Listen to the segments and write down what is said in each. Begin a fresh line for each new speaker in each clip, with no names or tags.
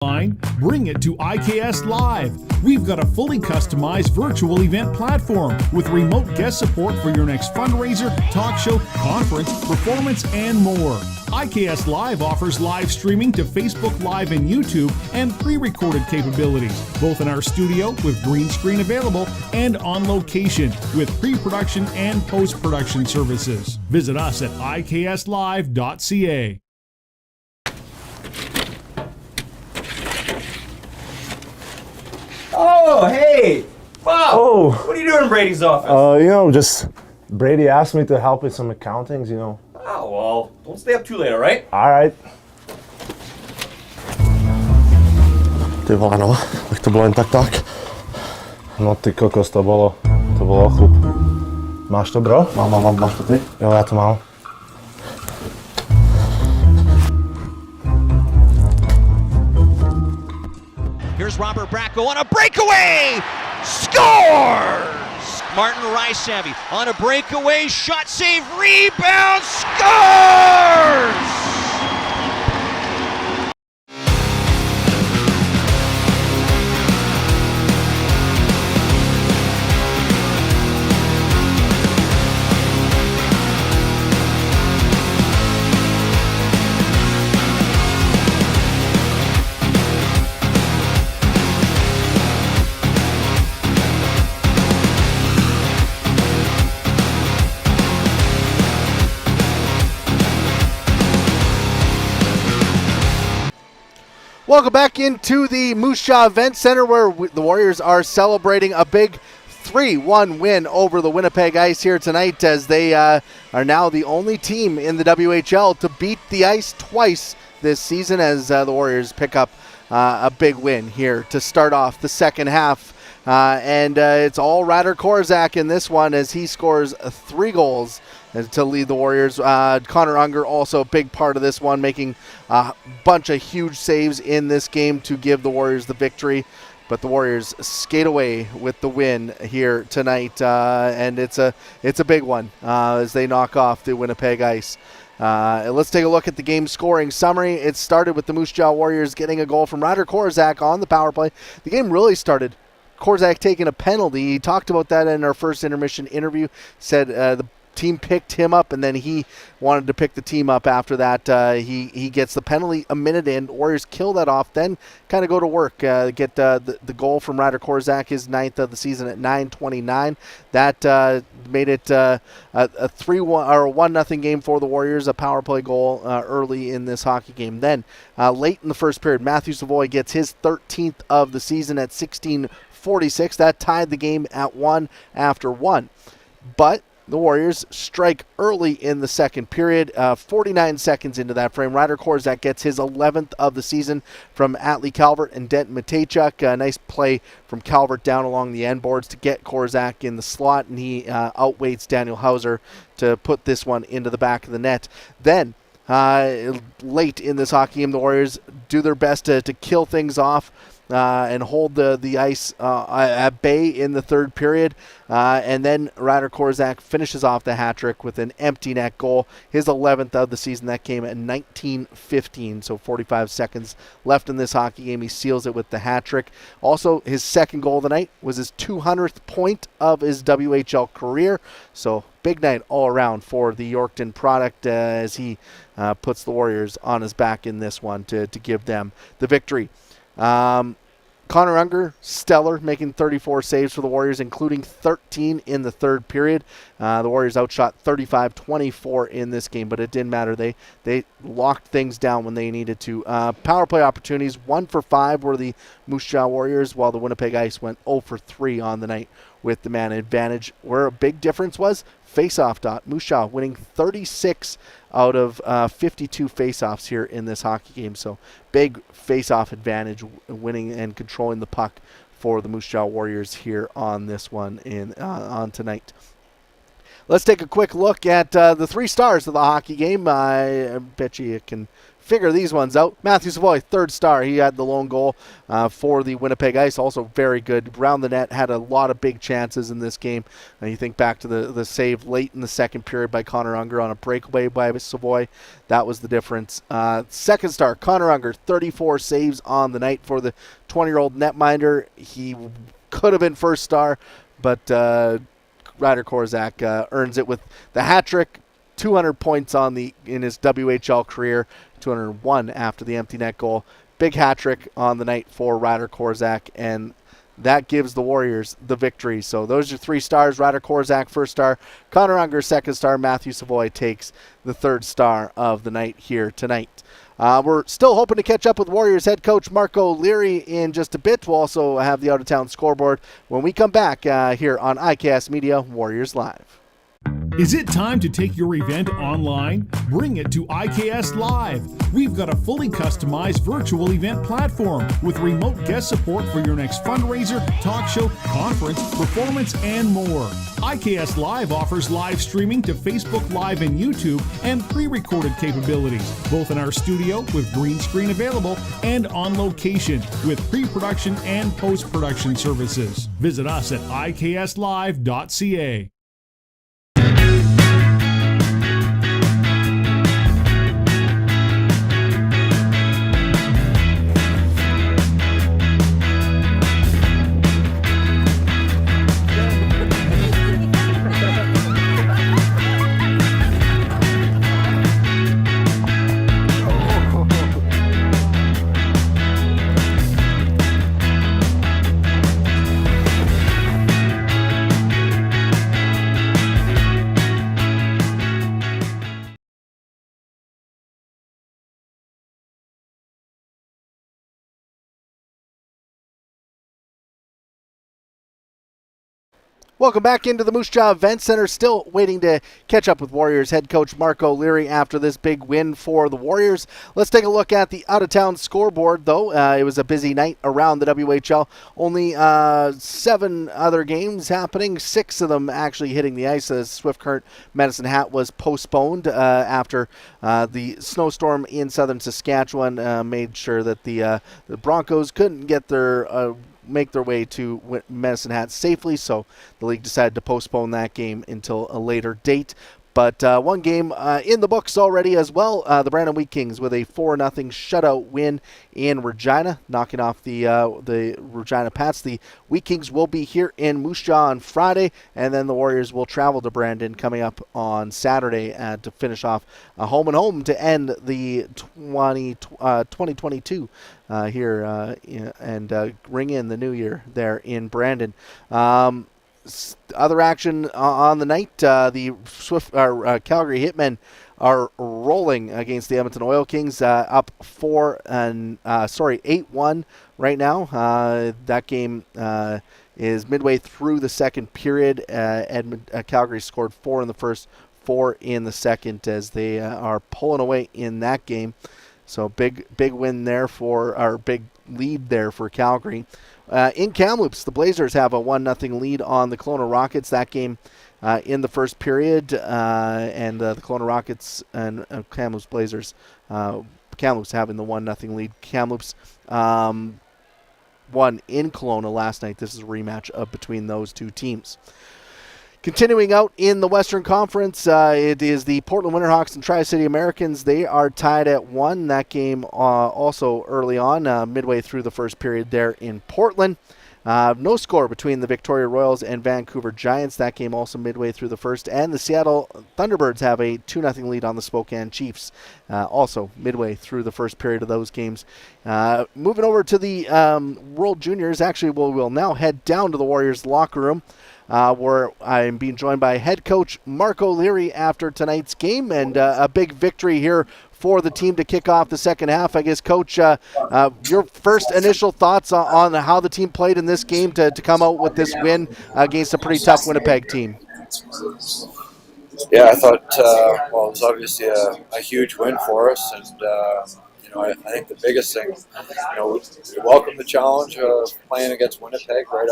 Bring it to IKS Live. We've got a fully customized virtual event platform with remote guest support for your next fundraiser, talk show, conference, performance, and more. IKS Live offers live streaming to Facebook Live and YouTube and pre-recorded capabilities, both in our studio with green screen available and on location with pre-production and post-production services. Visit us at ikslive.ca.
Oh, hey! Bob!
Oh!
What are you doing in Brady's office?
Just Brady asked me to help with some accountings,
Oh, well, don't stay up too late, all right?
All right. Ty vole, no, tak to bylo jen tak. No ty kokos, to bylo chlup. Máš to, bro? Mám, máš to ty? Jo, já to mám.
Here's Robert Bracco on a breakaway! Scores! Martin Rysavy on a breakaway, shot save, rebound, scores!
Welcome back into the Moose Jaw Event Center where the Warriors are celebrating a big 3-1 win over the Winnipeg Ice here tonight as they are now the only team in the WHL to beat the Ice twice this season as the Warriors pick up a big win here to start off the second half. It's all Radar Korzak in this one as he scores 3 goals to lead the Warriors. Connor Unger also a big part of this one, making a bunch of huge saves in this game to give the Warriors the victory. But the Warriors skate away with the win here tonight, and it's a big one as they knock off the Winnipeg Ice. Let's take a look at the game scoring summary. It started with the Moose Jaw Warriors getting a goal from Radar Korzak on the power play. The game really started Korzak taking a penalty. He talked about that in our first intermission interview, said the team picked him up, and then he wanted to pick the team up after that. He gets the penalty a minute in. Warriors kill that off, then kind of go to work. Get the goal from Radar Korzak, his 9th of the season at 9:29. That made it a 3-1 or a 1-0 game for the Warriors. A power play goal early in this hockey game. Then late in the first period, Matthew Savoy gets his 13th of the season at 16:46. That tied the game at 1 after 1. But the Warriors strike early in the second period. 49 seconds into that frame, Radar Korzak gets his 11th of the season from Atlee Calvert and Denton Matejchuk. A nice play from Calvert down along the end boards to get Korzak in the slot, and he outweights Daniel Hauser to put this one into the back of the net. Then, late in this hockey game, the Warriors do their best to kill things off and hold the Ice at bay in the third period. And then Radar Korzak finishes off the hat trick with an empty net goal. His 11th of the season. That came at 19:15, so 45 seconds left in this hockey game. He seals it with the hat trick. Also, his second goal of the night was his 200th point of his WHL career. So big night all around for the Yorkton product as he puts the Warriors on his back in this one to give them the victory. Connor Unger, stellar, making 34 saves for the Warriors, including 13 in the third period. The Warriors outshot 35-24 in this game, but it didn't matter. They locked things down when they needed to. Power play opportunities, 1 for 5 were the Moose Jaw Warriors, while the Winnipeg Ice went 0 for 3 on the night with the man advantage. Where a big difference was, face-off dot. Moose Jaw winning 36 out of 52 face-offs here in this hockey game. So big face-off advantage, winning and controlling the puck for the Moose Jaw Warriors here on this one on tonight. Let's take a quick look at the 3 stars of the hockey game. I bet you can figure these ones out. Matthew Savoy, third star. He had the lone goal for the Winnipeg Ice. Also very good. Round the net, had a lot of big chances in this game. You think back to the save late in the second period by Connor Unger on a breakaway by Savoy. That was the difference. Second star, Connor Unger, 34 saves on the night for the 20-year-old netminder. He could have been first star, but Ryder Korzak earns it with the hat trick. 200 points in his WHL career, 201 after the empty net goal. Big hat trick on the night for Ryder Korzak, and that gives the Warriors the victory. So those are 3 stars. Ryder Korzak, first star. Connor Unger, second star. Matthew Savoy takes the third star of the night here tonight. We're still hoping to catch up with Warriors head coach Marco Leary in just a bit. We'll also have the out-of-town scoreboard when we come back here on IKS Media Warriors Live.
Is it time to take your event online? Bring it to IKS Live. We've got a fully customized virtual event platform with remote guest support for your next fundraiser, talk show, conference, performance, and more. IKS Live offers live streaming to Facebook Live and YouTube and pre-recorded capabilities, both in our studio with green screen available and on location with pre-production and post-production services. Visit us at ikslive.ca.
Welcome back into the Moose Jaw Event Center. Still waiting to catch up with Warriors head coach Marco Leary after this big win for the Warriors. Let's take a look at the out-of-town scoreboard, though. It was a busy night around the WHL. Only 7 other games happening, 6 of them actually hitting the ice. The Swift Current Medicine Hat was postponed after the snowstorm in southern Saskatchewan made sure that the Broncos couldn't get their make their way to Medicine Hat safely, so the league decided to postpone that game until a later date. But one game in the books already as well. The Brandon Wheat Kings with a 4-0 shutout win in Regina, knocking off the Regina Pats. The Wheat Kings will be here in Moose Jaw on Friday, and then the Warriors will travel to Brandon coming up on Saturday to finish off home and home to end the 2022 here and ring in the new year there in Brandon. Other action on the night, the Calgary Hitmen are rolling against the Edmonton Oil Kings, up 8-1 right now. That game is midway through the second period. Calgary scored 4 in the first, 4 in the second as they are pulling away in that game. So big win there big lead there for Calgary. In Kamloops, the Blazers have a 1-0 lead on the Kelowna Rockets. That game in the first period, and the Kelowna Rockets and Kamloops Blazers, Kamloops having the 1-0 lead. Kamloops won in Kelowna last night. This is a rematch between those two teams. Continuing out in the Western Conference, it is the Portland Winterhawks and Tri-City Americans. They are tied at 1. That game also early on, midway through the first period there in Portland. No score between the Victoria Royals and Vancouver Giants. That game also midway through the first. And the Seattle Thunderbirds have a 2-0 lead on the Spokane Chiefs, also midway through the first period of those games. Moving over to the World Juniors, actually we'll now head down to the Warriors locker room, where I'm being joined by head coach Marco Leary after tonight's game, and a big victory here for the team to kick off the second half. I guess, Coach, your first initial thoughts on how the team played in this game to come out with this win against a pretty tough Winnipeg team.
Yeah, I thought, it was obviously a huge win for us, and, I think the biggest thing, we welcome the challenge of playing against Winnipeg right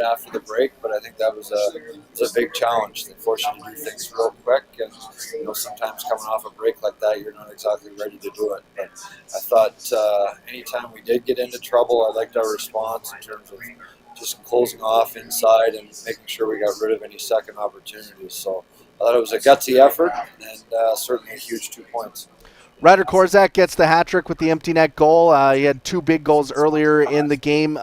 after the break, but I think that was a big challenge. They force you to do things real quick, and sometimes coming off a break like that, you're not exactly ready to do it. But I thought anytime we did get into trouble, I liked our response in terms of just closing off inside and making sure we got rid of any second opportunities. So I thought it was a gutsy effort and certainly a huge 2 points.
Ryder Korzak gets the hat trick with the empty net goal. He had 2 big goals earlier in the game.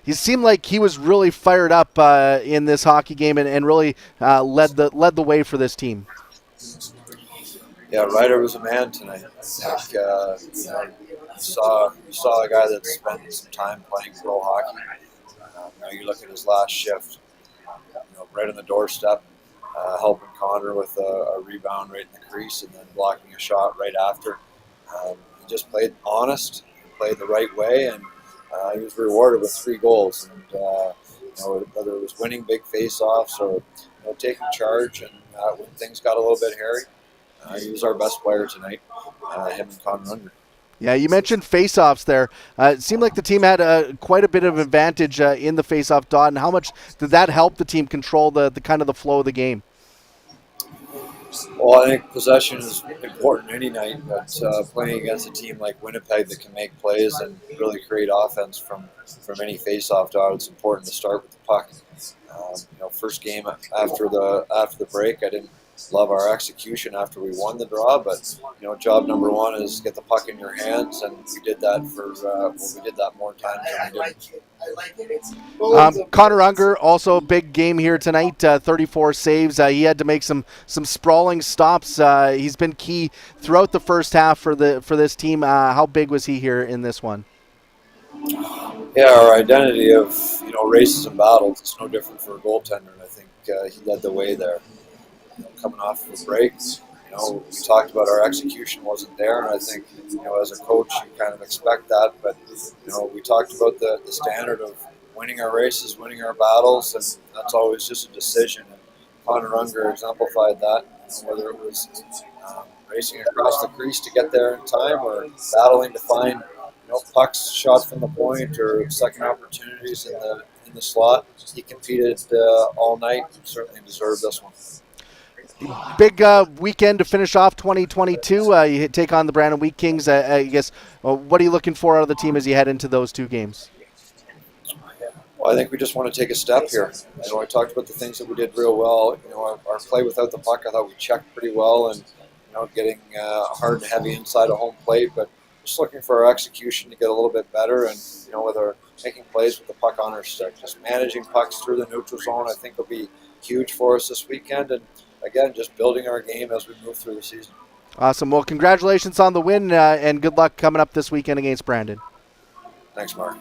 He seemed like he was really fired up in this hockey game and really led the way for this team.
Yeah, Ryder was a man tonight. I think you saw a guy that spent some time playing pro hockey. You look at his last shift, right on the doorstep, helping Connor with a rebound right in the crease and then blocking a shot right after. He just played honest, played the right way, and he was rewarded with 3 goals. And whether it was winning big face-offs or taking charge, and when things got a little bit hairy, he was our best player tonight, him and Connor Unger.
Yeah, you mentioned face-offs there. It seemed like the team had quite a bit of advantage in the face-off dot, and how much did that help the team control the kind of the flow of the game?
Well, I think possession is important any night, but playing against a team like Winnipeg that can make plays and really create offense from any face-off dot, it's important to start with the puck. First game after the break, I didn't love our execution after we won the draw, but job number 1 is get the puck in your hands, and we did that we did that more times than we didn't.
Connor Unger, also a big game here tonight, 34 saves. He had to make some sprawling stops. He's been key throughout the first half for this team. How big was he here in this one?
Yeah, our identity of races and battles is no different for a goaltender, and I think he led the way there. Coming off of the breaks, we talked about our execution wasn't there, and I think, as a coach, you kind of expect that. But, we talked about the standard of winning our races, winning our battles, and that's always just a decision. And Connor Unger exemplified that, whether it was racing across the crease to get there in time or battling to find, pucks shot from the point or second opportunities in the slot. He competed all night and certainly deserved this one.
Big weekend to finish off 2022. You take on the Brandon Wheat Kings. I guess, what are you looking for out of the team as you head into those 2 games?
Well, I think we just want to take a step here. I talked about the things that we did real well. Our play without the puck, I thought we checked pretty well, and getting hard and heavy inside of home plate. But just looking for our execution to get a little bit better, and with our making plays with the puck on our stick, just managing pucks through the neutral zone, I think will be huge for us this weekend. And again, just building our game as we move through the season.
Awesome. Well, congratulations on the win, and good luck coming up this weekend against Brandon.
Thanks, Mark.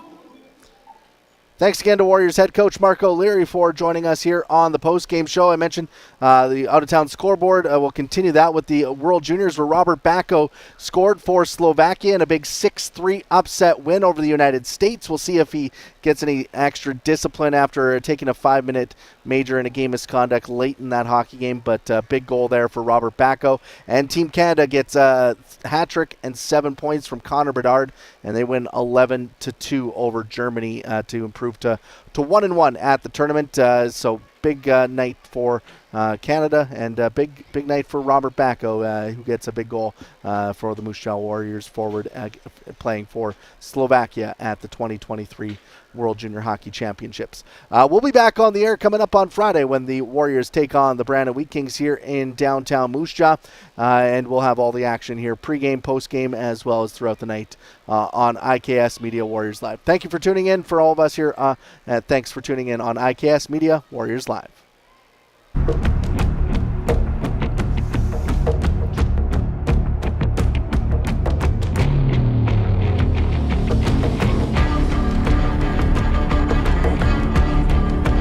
Thanks again to Warriors head coach Mark O'Leary for joining us here on the post-game show. I mentioned the out-of-town scoreboard. We'll continue that with the World Juniors, where Robert Backo scored for Slovakia in a big 6-3 upset win over the United States. We'll see if he gets any extra discipline after taking a 5-minute major in a game misconduct late in that hockey game, but big goal there for Robert Backo. And Team Canada gets a hat trick and 7 points from Connor Bedard, and they win 11-2 over Germany to improve to 1-1 at the tournament. So big night for Canada, and big night for Robert Backo, who gets a big goal for the Moose Jaw Warriors forward, playing for Slovakia at the 2023 World Junior Hockey Championships. We'll be back on the air coming up on Friday when the Warriors take on the Brandon Wheat Kings here in downtown Moose Jaw, and we'll have all the action here pregame, postgame, as well as throughout the night on IKS Media Warriors Live. Thank you for tuning in. For all of us here, thanks for tuning in on IKS Media Warriors Live.